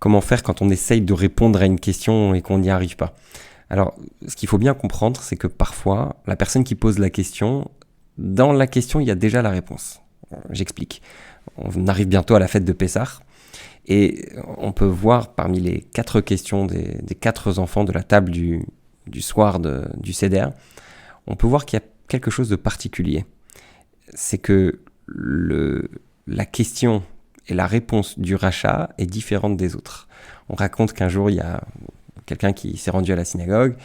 comment faire quand on essaye de répondre à une question et qu'on n'y arrive pas. Alors, ce qu'il faut bien comprendre, c'est que parfois, la personne qui pose la question, dans la question, il y a déjà la réponse. J'explique. On arrive bientôt à la fête de Pessah, et on peut voir parmi les 4 questions des 4 enfants de la table du soir du Seder, on peut voir qu'il y a quelque chose de particulier. C'est que la question et la réponse du rachat est différente des autres. On raconte qu'un jour, il y a quelqu'un qui s'est rendu à la synagogue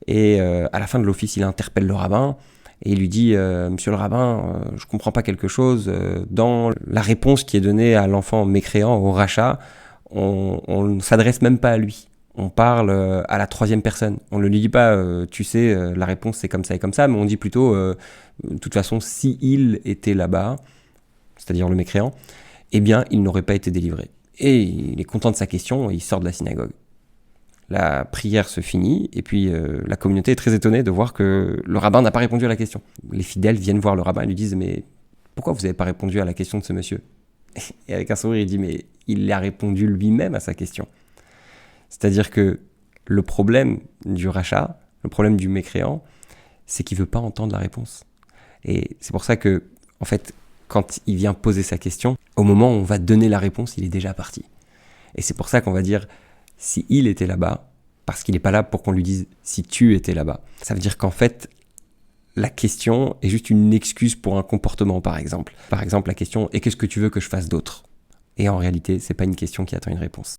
et à la fin de l'office, il interpelle le rabbin et il lui dit « Monsieur le rabbin, je ne comprends pas quelque chose. Dans la réponse qui est donnée à l'enfant mécréant au rachat, on ne s'adresse même pas à lui. On parle à la 3e personne. On ne lui dit pas tu sais, la réponse c'est comme ça et comme ça, mais on dit plutôt de toute façon, si il était là-bas, c'est-à-dire le mécréant, eh bien, il n'aurait pas été délivré. » Et il est content de sa question et il sort de la synagogue. La prière se finit et puis la communauté est très étonnée de voir que le rabbin n'a pas répondu à la question. Les fidèles viennent voir le rabbin et lui disent « Mais pourquoi vous n'avez pas répondu à la question de ce monsieur ?» Et avec un sourire, il dit « Mais il a répondu lui-même à sa question. » C'est-à-dire que le problème du rachat, le problème du mécréant, c'est qu'il ne veut pas entendre la réponse. Et c'est pour ça que, en fait, quand il vient poser sa question, au moment où on va donner la réponse, il est déjà parti. Et c'est pour ça qu'on va dire si il était là-bas, parce qu'il n'est pas là pour qu'on lui dise si tu étais là-bas. Ça veut dire qu'en fait, la question est juste une excuse pour un comportement, par exemple. Par exemple, la question « Et qu'est-ce que tu veux que je fasse d'autre ?» Et en réalité, ce n'est pas une question qui attend une réponse.